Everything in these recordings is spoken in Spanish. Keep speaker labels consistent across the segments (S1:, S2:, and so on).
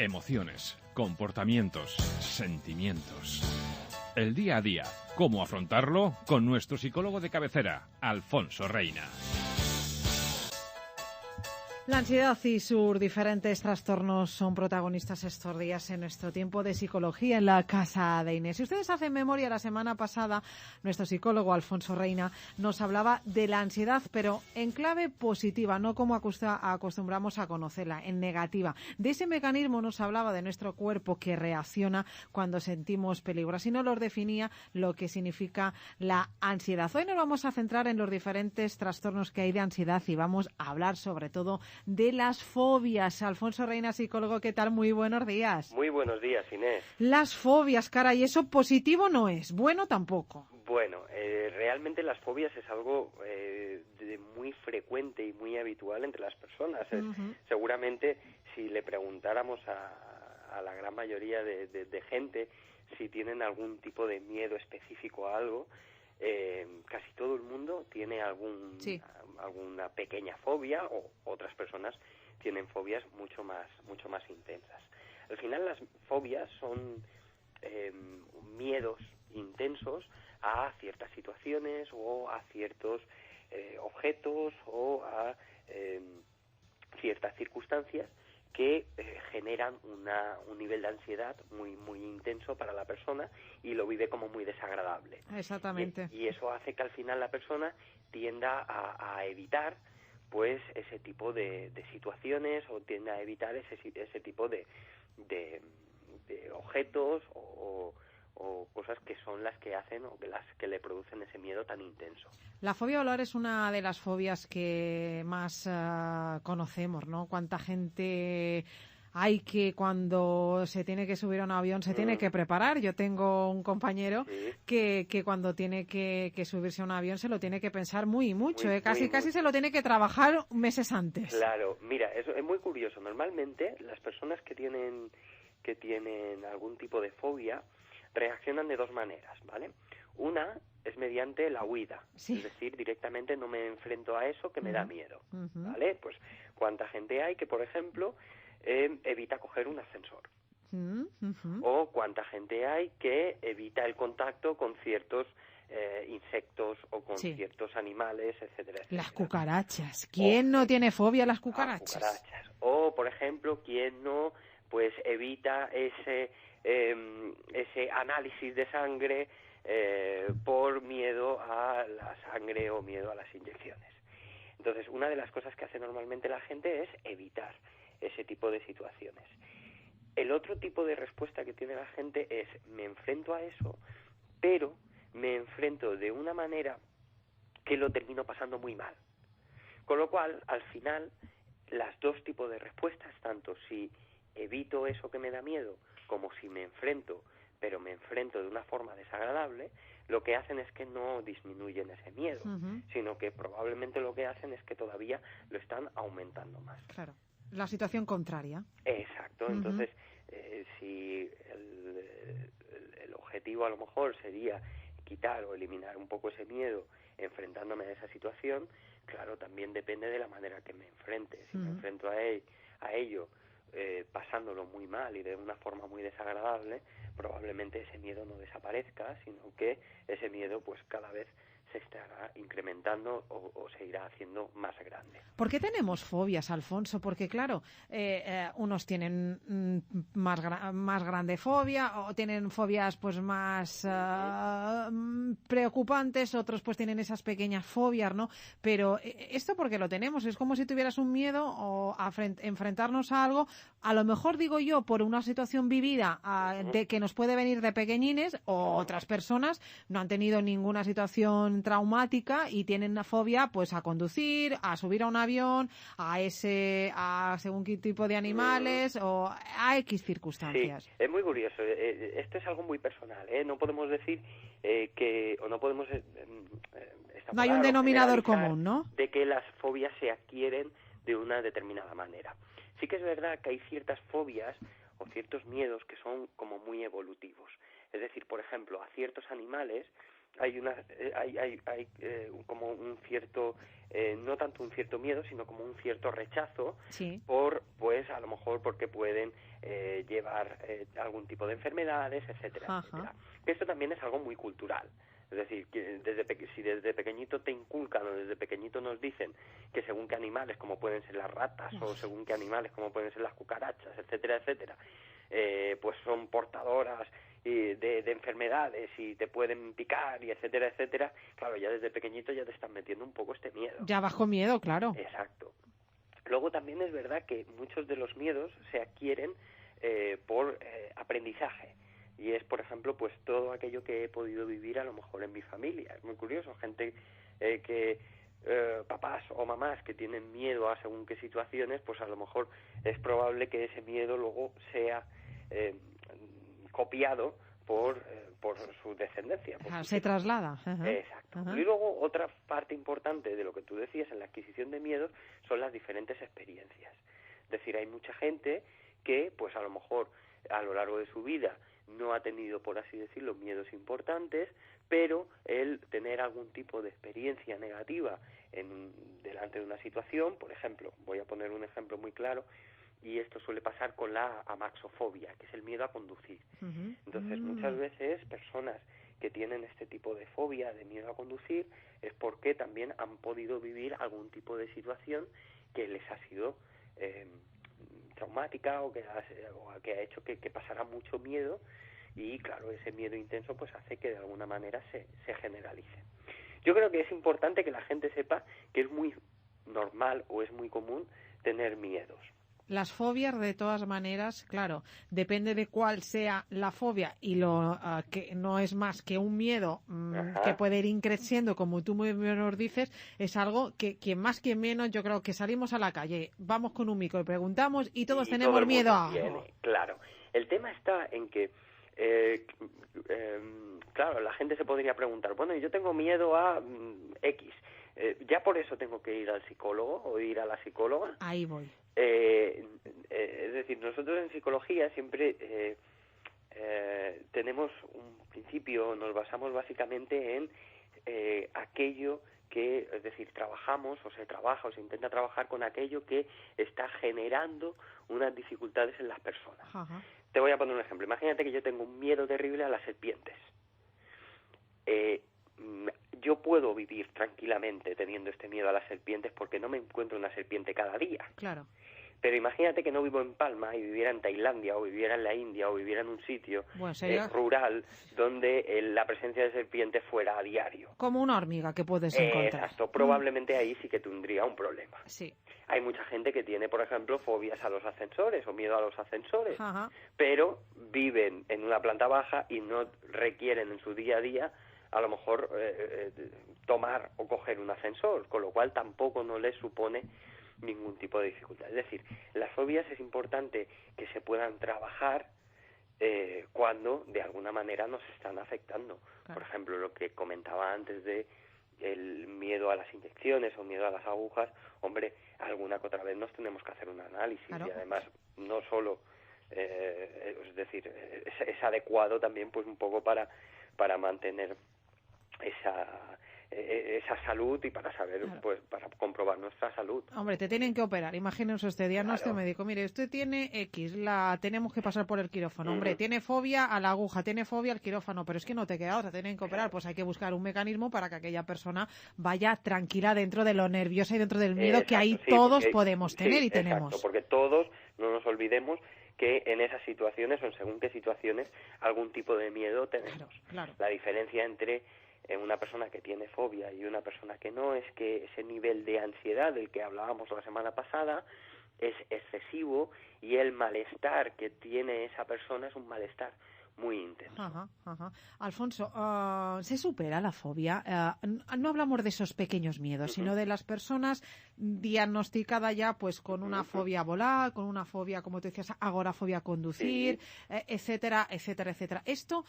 S1: Emociones, comportamientos, sentimientos. El día a día, ¿cómo afrontarlo? Con nuestro psicólogo de cabecera, Alfonso Reina.
S2: La ansiedad y sus diferentes trastornos son protagonistas estos días en nuestro tiempo de psicología en la casa de Inés. Si ustedes hacen memoria, la semana pasada nuestro psicólogo Alfonso Reina nos hablaba de la ansiedad, pero en clave positiva, no como acostumbramos a conocerla, en negativa. De ese mecanismo nos hablaba de nuestro cuerpo que reacciona cuando sentimos peligro. Así nos lo definía lo que significa la ansiedad. Hoy nos vamos a centrar en los diferentes trastornos que hay de ansiedad y vamos a hablar sobre todo de las fobias. Alfonso Reina, psicólogo, ¿qué tal? Muy buenos días.
S3: Muy buenos días, Inés.
S2: Las fobias, caray, eso positivo no es, bueno tampoco.
S3: Bueno, realmente las fobias es algo muy frecuente y muy habitual entre las personas. Seguramente si le preguntáramos a la gran mayoría de gente si tienen algún tipo de miedo específico a algo, casi todo el mundo tiene alguna pequeña fobia, o otras personas tienen fobias mucho más intensas. Al final las fobias son miedos intensos a ciertas situaciones o a ciertos objetos o a ciertas circunstancias que generan un nivel de ansiedad muy intenso para la persona y lo vive como muy desagradable.
S2: Exactamente.
S3: Y eso hace que al final la persona tienda a evitar pues ese tipo de situaciones, o tienda a evitar ese tipo de objetos o cosas que son las que hacen o las que le producen ese miedo tan intenso.
S2: La fobia a volar es una de las fobias que más conocemos, ¿no? Cuánta gente hay que cuando se tiene que subir a un avión se tiene que preparar. Yo tengo un compañero que cuando tiene que subirse a un avión se lo tiene que pensar mucho, casi se lo tiene que trabajar meses antes.
S3: Claro, mira, eso es muy curioso. Normalmente las personas que tienen algún tipo de fobia reaccionan de dos maneras, ¿vale? Una es mediante la huida, es decir, directamente no me enfrento a eso que me da miedo, ¿vale? Pues cuánta gente hay que, por ejemplo, evita coger un ascensor, o cuánta gente hay que evita el contacto con ciertos insectos o con ciertos animales, etcétera.
S2: Las cucarachas, ¿quién no tiene fobia a las cucarachas?
S3: O, por ejemplo, ¿quién no pues evita ese análisis de sangre por miedo a la sangre o miedo a las inyecciones? Entonces, una de las cosas que hace normalmente la gente es evitar ese tipo de situaciones. El otro tipo de respuesta que tiene la gente es: me enfrento a eso, pero me enfrento de una manera que lo termino pasando muy mal. Con lo cual, al final, las dos tipos de respuestas, tanto si evito eso que me da miedo como si me enfrento, pero me enfrento de una forma desagradable, lo que hacen es que no disminuyen ese miedo, sino que probablemente lo que hacen es que todavía lo están aumentando más.
S2: Claro, la situación contraria.
S3: Exacto, entonces si el objetivo a lo mejor sería quitar o eliminar un poco ese miedo enfrentándome a esa situación, claro, también depende de la manera que me enfrente. Si me enfrento a ello pasándolo muy mal y de una forma muy desagradable, probablemente ese miedo no desaparezca, sino que ese miedo pues cada vez se estará incrementando o se irá haciendo más grande.
S2: ¿Por qué tenemos fobias, Alfonso? Porque claro, unos tienen más grande fobia, o tienen fobias pues más preocupantes, otros pues tienen esas pequeñas fobias, ¿no? Pero ¿esto por qué lo tenemos? Es como si tuvieras un miedo o a enfrentarnos a algo, a lo mejor digo yo, por una situación vivida de que nos puede venir de pequeñines, o otras personas no han tenido ninguna situación traumática y tienen una fobia pues a conducir, a subir a un avión, a según qué tipo de animales o a X circunstancias.
S3: Sí, es muy curioso. Esto es algo muy personal, ¿eh? No podemos decir no podemos
S2: no hay un denominador común, ¿no?
S3: De que las fobias se adquieren de una determinada manera. Sí que es verdad que hay ciertas fobias o ciertos miedos que son como muy evolutivos. Es decir, por ejemplo, a ciertos animales hay como un cierto, no tanto un cierto miedo, sino como un cierto rechazo pues a lo mejor porque pueden llevar algún tipo de enfermedades, etcétera, etcétera. Esto también es algo muy cultural. Es decir, que si desde pequeñito te inculcan o desde pequeñito nos dicen que según qué animales, como pueden ser las ratas, o según qué animales, como pueden ser las cucarachas, etcétera, etcétera, pues son portadoras de enfermedades y te pueden picar y etcétera, etcétera, claro, ya desde pequeñito ya te están metiendo un poco este miedo.
S2: Ya bajo miedo, claro.
S3: Exacto. Luego también es verdad que muchos de los miedos se adquieren por aprendizaje. Y es, por ejemplo, pues todo aquello que he podido vivir a lo mejor en mi familia. Es muy curioso, gente papás o mamás que tienen miedo a según qué situaciones, pues a lo mejor es probable que ese miedo luego sea copiado por su descendencia.
S2: Se traslada.
S3: Exacto. Y luego otra parte importante de lo que tú decías en la adquisición de miedos son las diferentes experiencias. Es decir, hay mucha gente que, pues a lo mejor a lo largo de su vida no ha tenido, por así decirlo, miedos importantes, pero el tener algún tipo de experiencia negativa delante de una situación, por ejemplo, voy a poner un ejemplo muy claro, y esto suele pasar con la amaxofobia, que es el miedo a conducir. Entonces, muchas veces personas que tienen este tipo de fobia, de miedo a conducir, es porque también han podido vivir algún tipo de situación que les ha sido traumática o que ha hecho que pasara mucho miedo, y claro, ese miedo intenso pues hace que de alguna manera se generalice. Yo creo que es importante que la gente sepa que es muy normal o es muy común tener miedos.
S2: Las fobias, de todas maneras, claro, depende de cuál sea la fobia y lo que no es más que un miedo que puede ir increciendo, como tú muy bien nos dices, es algo que más que menos yo creo que salimos a la calle, vamos con un micro y preguntamos y todos tenemos miedo a algo.
S3: Claro, el tema está en que claro, la gente se podría preguntar, bueno, yo tengo miedo a X, ¿ya por eso tengo que ir al psicólogo o ir a la psicóloga?
S2: Ahí voy.
S3: Es decir, nosotros en psicología siempre tenemos un principio, nos basamos básicamente en aquello que, es decir, trabajamos o se trabaja o se intenta trabajar con aquello que está generando unas dificultades en las personas. Te voy a poner un ejemplo. Imagínate que yo tengo un miedo terrible a las serpientes. Yo puedo vivir tranquilamente teniendo este miedo a las serpientes porque no me encuentro una serpiente cada día.
S2: Claro.
S3: Pero imagínate que no vivo en Palma y viviera en Tailandia o viviera en la India o viviera en un sitio rural donde la presencia de serpientes fuera a diario.
S2: Como una hormiga que puedes encontrar.
S3: Exacto. Probablemente ahí sí que tendría un problema.
S2: Sí.
S3: Hay mucha gente que tiene, por ejemplo, fobias a los ascensores o miedo a los ascensores, pero viven en una planta baja y no requieren en su día a día a lo mejor tomar o coger un ascensor, con lo cual tampoco no les supone ningún tipo de dificultad. Es decir, las fobias es importante que se puedan trabajar cuando de alguna manera nos están afectando. Claro. Por ejemplo, lo que comentaba antes de el miedo a las inyecciones o miedo a las agujas, hombre, alguna que otra vez nos tenemos que hacer un análisis. Claro. Y además no solo, es decir, es adecuado también pues un poco para mantener esa salud y para saber, claro, pues para comprobar nuestra salud.
S2: Hombre, te tienen que operar, imagínense este diagnóstico médico, mire, usted tiene X, tenemos que pasar por el quirófano, hombre, tiene fobia a la aguja, tiene fobia al quirófano, pero es que no te queda otra, tienen que operar, pues hay que buscar un mecanismo para que aquella persona vaya tranquila dentro de lo nerviosa y dentro del miedo que ahí todos podemos tener y tenemos.
S3: Exacto, porque todos, no nos olvidemos que en esas situaciones o en según qué situaciones algún tipo de miedo tenemos.
S2: Claro.
S3: La diferencia entre una persona que tiene fobia y una persona que no es que ese nivel de ansiedad del que hablábamos la semana pasada es excesivo y el malestar que tiene esa persona es un malestar muy intenso.
S2: Alfonso, ¿se supera la fobia? No hablamos de esos pequeños miedos, sino de las personas diagnosticadas ya pues con una fobia a volar, con una fobia, como tú decías, agorafobia a conducir, etcétera, etcétera, etcétera. ¿Esto,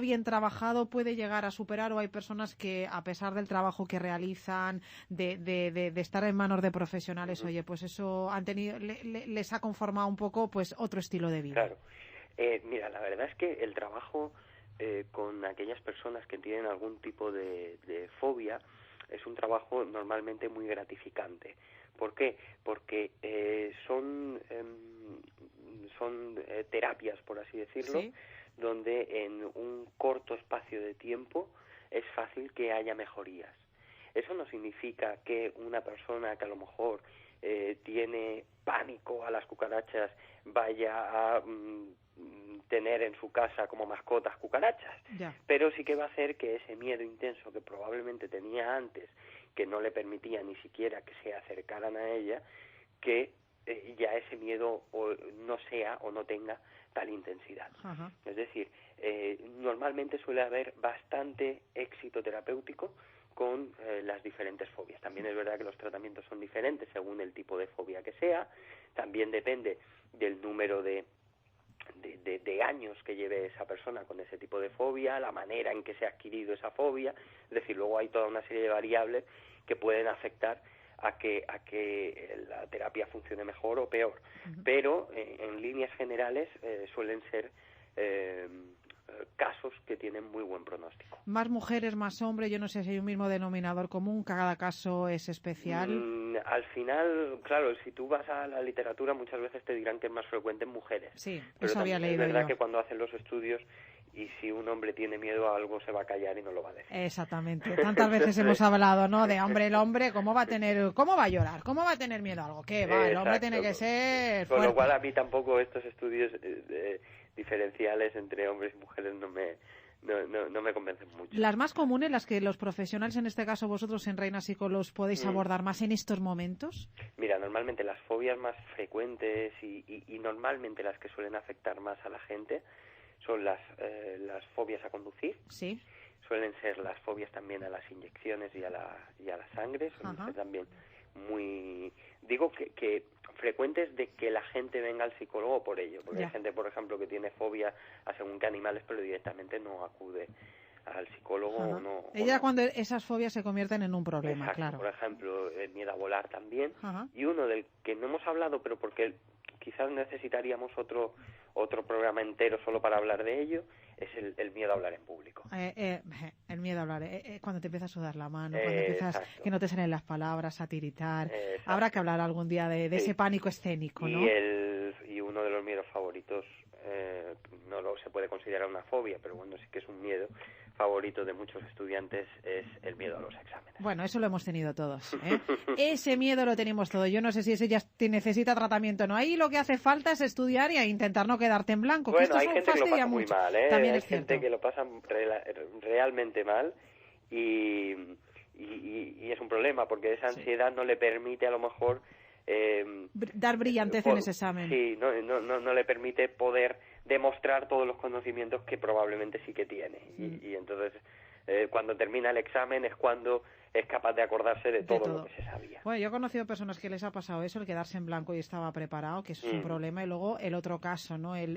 S2: bien trabajado, puede llegar a superar o hay personas que, a pesar del trabajo que realizan, de estar en manos de profesionales, oye, pues eso les ha conformado un poco pues otro estilo de vida?
S3: Claro. Mira, la verdad es que el trabajo con aquellas personas que tienen algún tipo de fobia es un trabajo normalmente muy gratificante. ¿Por qué? Porque son terapias, por así decirlo, ¿sí?, donde en un corto espacio de tiempo es fácil que haya mejorías. Eso no significa que una persona que a lo mejor tiene pánico a las cucarachas vaya a tener en su casa como mascotas cucarachas, pero sí que va a hacer que ese miedo intenso que probablemente tenía antes, que no le permitía ni siquiera que se acercaran a ella, que ya ese miedo no sea o no tenga tal intensidad. Ajá. Es decir, normalmente suele haber bastante éxito terapéutico con las diferentes fobias. También es verdad que los tratamientos son diferentes según el tipo de fobia que sea, también depende del número de años que lleve esa persona con ese tipo de fobia, la manera en que se ha adquirido esa fobia, es decir, luego hay toda una serie de variables que pueden afectar a que la terapia funcione mejor o peor, pero en líneas generales suelen ser casos que tienen muy buen pronóstico.
S2: Más mujeres, más hombres, yo no sé si hay un mismo denominador común, cada caso es especial.
S3: Al final, claro, si tú vas a la literatura muchas veces te dirán que es más frecuente en mujeres.
S2: Sí,
S3: pero
S2: eso había leído yo.
S3: Es verdad que cuando hacen los estudios, y si un hombre tiene miedo a algo se va a callar y no lo va a decir.
S2: Exactamente. Tantas veces hemos hablado, ¿no? De hombre, el hombre, ¿cómo va a llorar? ¿Cómo va a tener miedo a algo? ¿Qué va? El hombre tiene que ser fuerte.
S3: Con lo cual a mí tampoco estos estudios diferenciales entre hombres y mujeres no me convencen mucho.
S2: Las más comunes, las que los profesionales, en este caso vosotros en Reina Psicólogos, podéis abordar más en estos momentos.
S3: Mira, normalmente las fobias más frecuentes y normalmente las que suelen afectar más a la gente son las fobias a conducir.
S2: Sí.
S3: Suelen ser las fobias también a las inyecciones y a la sangre, suelen ser también muy, digo que frecuentes de que la gente venga al psicólogo por ello, porque hay gente, por ejemplo, que tiene fobia a según qué animales, pero directamente no acude al psicólogo o no.
S2: Ella cuando esas fobias se convierten en un problema.
S3: Exacto,
S2: claro.
S3: Por ejemplo, el miedo a volar también, y uno del que no hemos hablado, pero porque quizás necesitaríamos otro programa entero solo para hablar de ello, es el miedo a hablar en público.
S2: El miedo a hablar, cuando te empieza a sudar la mano, cuando empiezas que no te salen las palabras, a tiritar. Habrá que hablar algún día de ese pánico escénico, ¿no?
S3: Y uno de los miedos favoritos, no se puede considerar una fobia, pero bueno, sí que es un miedo favorito de muchos estudiantes, es el miedo a los exámenes.
S2: Bueno, eso lo hemos tenido todos, ¿eh? Ese miedo lo tenemos todos. Yo no sé si ese ya necesita tratamiento o no. Ahí lo que hace falta es estudiar y intentar no quedarte en blanco.
S3: Bueno, hay gente que lo pasa muy mal, ¿eh?
S2: También
S3: hay
S2: es cierto.
S3: Gente que lo pasa realmente mal y es un problema porque esa ansiedad no le permite a lo mejor
S2: dar brillantez en ese examen.
S3: Sí, no le permite poder demostrar todos los conocimientos que probablemente sí que tiene. Y entonces, cuando termina el examen es cuando es capaz de acordarse de todo lo que se sabía.
S2: Bueno, yo he conocido personas que les ha pasado eso, el quedarse en blanco y estaba preparado, que eso es un problema, y luego el otro caso, ¿no? El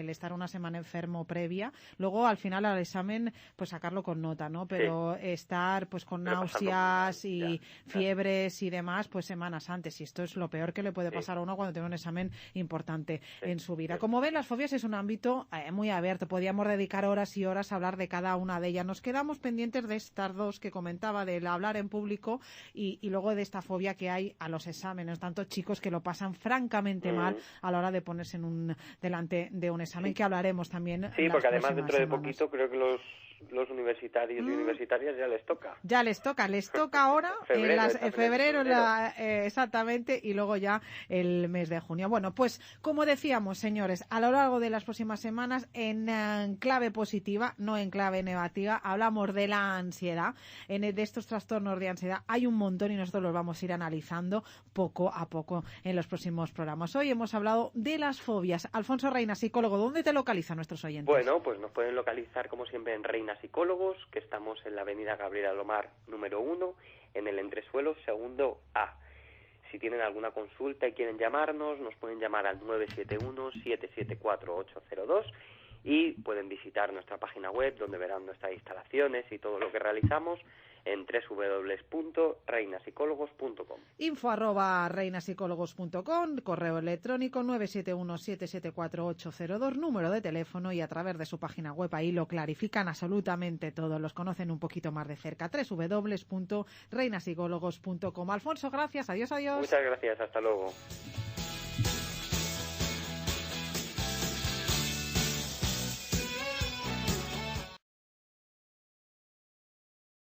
S2: estar una semana enfermo previa, luego al final al examen pues sacarlo con nota, ¿no? Pero estar pues con náuseas y fiebres y demás pues semanas antes, y esto es lo peor que le puede pasar a uno cuando tiene un examen importante en su vida. Como ven, las fobias es un ámbito muy abierto, podríamos dedicar horas y horas a hablar de cada una de ellas. Nos quedamos pendientes de estas dos que comentaba, de hablar en público y luego de esta fobia que hay a los exámenes, tantos chicos que lo pasan francamente mal a la hora de ponerse delante de un examen, que hablaremos también.
S3: Sí, porque además dentro de poquito creo que los universitarios y universitarias ya les toca.
S2: Ya les toca ahora, en febrero exactamente, y luego ya el mes de junio. Bueno, pues como decíamos, señores, a lo largo de las próximas semanas, en clave positiva, no en clave negativa, hablamos de la ansiedad, de estos trastornos de ansiedad. Hay un montón y nosotros los vamos a ir analizando poco a poco en los próximos programas. Hoy hemos hablado de las fobias. Alfonso Reina, psicólogo, ¿dónde te localizan nuestros oyentes?
S3: Bueno, pues nos pueden localizar como siempre en Reina Psicólogos, que estamos en la avenida Gabriela Lomar número 1, en el entresuelo segundo A. Si tienen alguna consulta y quieren llamarnos, nos pueden llamar al 971-774-802 y pueden visitar nuestra página web donde verán nuestras instalaciones y todo lo que realizamos en www.reinapsicólogos.com.
S2: info@reinapsicólogos.com, correo electrónico 971774802, número de teléfono, y a través de su página web ahí lo clarifican absolutamente todo, los conocen un poquito más de cerca, www.reinapsicólogos.com. Alfonso, gracias, adiós.
S3: Muchas gracias, hasta luego.